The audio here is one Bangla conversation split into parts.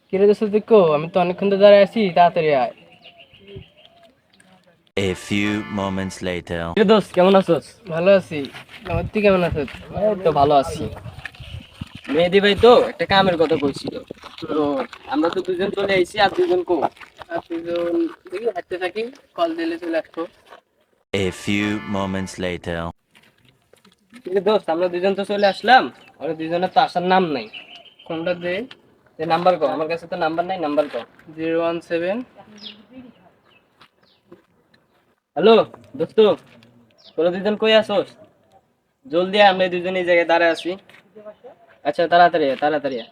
কিরে দোস্ত তুই কো? আমি তো অনেকক্ষণ ধরে দাঁড়ায় আছি, তাড়াতাড়ি আয়। A few moments later. কিরে দোস্ত কেমন আছোস? ভালো আছি। তুই কেমন আছিস? এই তো ভালো আছি। মেহেদি ভাই তো একটা কামের কথা কইছিল, তো আমরা তো দুজন চলে আইছি, আর দুজন কো? আর তুইজন দেখি হাঁটতে থাকি, কল দিলে চলে আসবো। A few moments later. কিরে দোস্ত আমরা দুজন তো চলে আসলাম, আর দুজনের তো আসার নাম নাই। ফোনটা দে। নাম্বার কো, আমার কাছে তো নাম্বার নাই, নাম্বার কো। 017। হ্যালো দোস্ত, তোরা দুজন কই আছোস? জলদি আয়, আমরা দুজন এই জায়গায় দাঁড়ায় আছি। আচ্ছা তাড়াতাড়ি আয়, তাড়াতাড়ি আয়।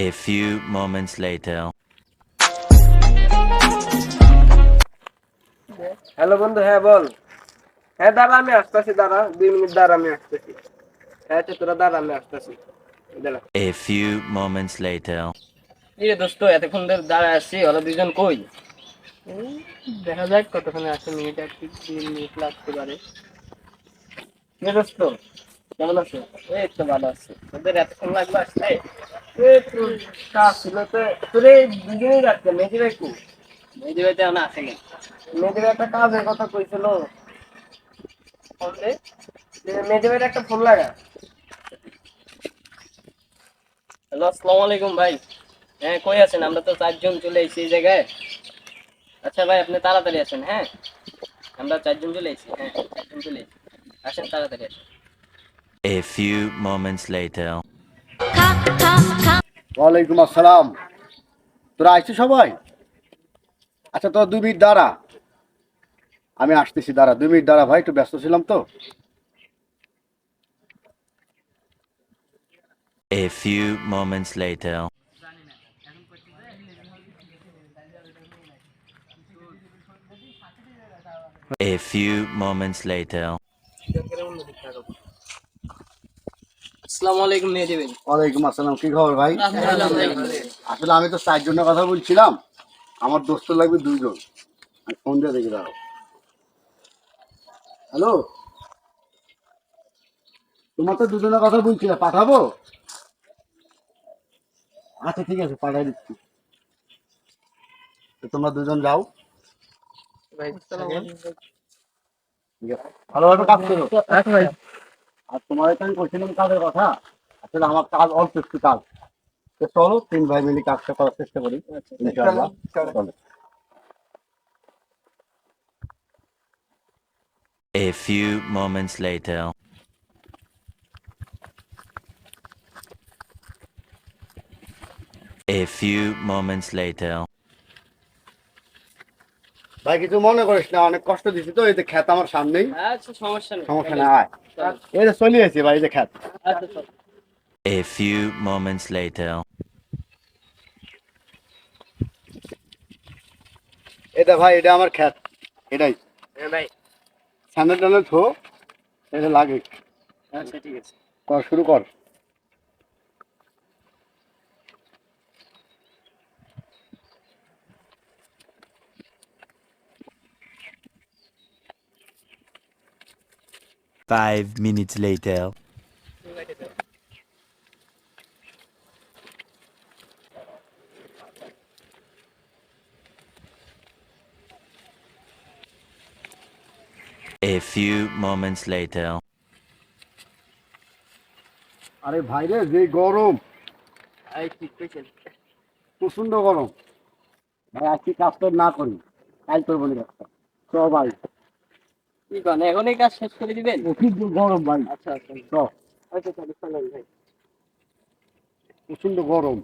A few moments later. Hello বন্ধু, হ্যাঁ বল। হ্যাঁ দাঁড়া, আমি আসতেছি, দাঁড়া 2 মিনিট দাঁড়া, আমি আসতেছি। হ্যাঁ আচ্ছা তোরা দাঁড়া, আমি আসতেছি, দাঁড়া। A few moments later. কিরে দোস্ত এতক্ষণ ধরে দাঁড়ায় আছি, ওরা দুজন কই? এই, দেখা যাক কতক্ষণে আসে, মিনিট 1-3 মিনিট লাগতে পারে। কিরে দোস্ত কেমন আছো? এই তো ভালো আছি। তোদের এতক্ষণ লাগবে আসতে? এই তোর কাজ ছিল তো, তোর এই দুজনেই রাখতে মেজি ভাই কু? মেহেদি ভাই তো এখন আসেনি। মেজি ভাই একটা কাজের কথা কইছিল। ফোন দে। মেজি ভাইয়ের একটা ফোন লাগা। হ্যালো আসসালামু আলাইকুম ভাই। হ্যাঁ কই আছেন? আমরা তো চারজন চলে এসেছি এই জায়গায়। আচ্ছা ভাই আপনি তাড়াতাড়ি আসেন। হ্যাঁ আমরা চারজন চলে এসেছি, হ্যাঁ চারজন চলে এসেছি, আসেন তাড়াতাড়ি আসেন। A few moments later. ওয়ালাইকুম আসসালাম। তোরা আসছিস সবাই? আচ্ছা তোরা 2 মিনিট দাঁড়া, আমি আসতেছি, দাঁড়া 2 মিনিট দাঁড়া ভাই, একটু ব্যস্ত ছিলাম তো। A few moments later. A few moments later. আসসালামু আলাইকুম মেহেদি ভাই। ওয়ালাইকুম আসসালাম, কি খবর ভাই? আলহামদুলিল্লাহ। আসলে আমি তো 4 জনের কথা বলছিলাম, আমার দোস্ত লাগবে 2 জন। আমি ফোন দিয়ে দেখি, দাঁড়াও। হ্যালো, তোমার তো 2 জনের কথা বলছিলে, পাঠাবো? আচ্ছা ঠিক আছে, পাঠাই দিচ্ছি। তো তোমরা 2জন যাও, ভাই ঠিক আছে? ভালোভাবে কাজ করো। আচ্ছা ভাই। আর তোমার আমি বলছিলাম কাজের কথা, আসলে আমার কাজ অল্প একটু কাজ, তো চলো 3 ভাই মিলে কাজটা করার চেষ্টা করি, ইনশাআল্লাহ। চলো। A few moments later. A few moments later. ভাই কিছু মনে করিস না, অনেক কষ্ট দিছি তো, এই যে খ্যাত আমার সামনেই, আচ্ছা সমস্যা নেই, সমস্যা না, আয়। চলেন। এই যে চলে আসি ভাই, এই যে খ্যাত। আচ্ছা চল। A few moments later. এটা ভাই, এটা আমার খ্যাত, এটাই। হ্যাঁ ভাই। স্যান্ডেল ট্যান্ডেল থো, এটা লাগে। আচ্ছা ঠিক আছে। কর, শুরু কর। Five minutes later. A few moments later. আরে ভাই রে, যে গরম, এই ঠিক কইছেন। প্রচন্ড গরম। ভাই আজকে কাজ তো না করি, কাল করবো না কাজটা। চ ভাই, কি কোন এখনই কাজ শেষ করে দিবেন? অতিরিক্ত গরম ভাই। আচ্ছা আচ্ছা। চ, আচ্ছা তাহলে চলেন ভাই। প্রচন্ড গরম।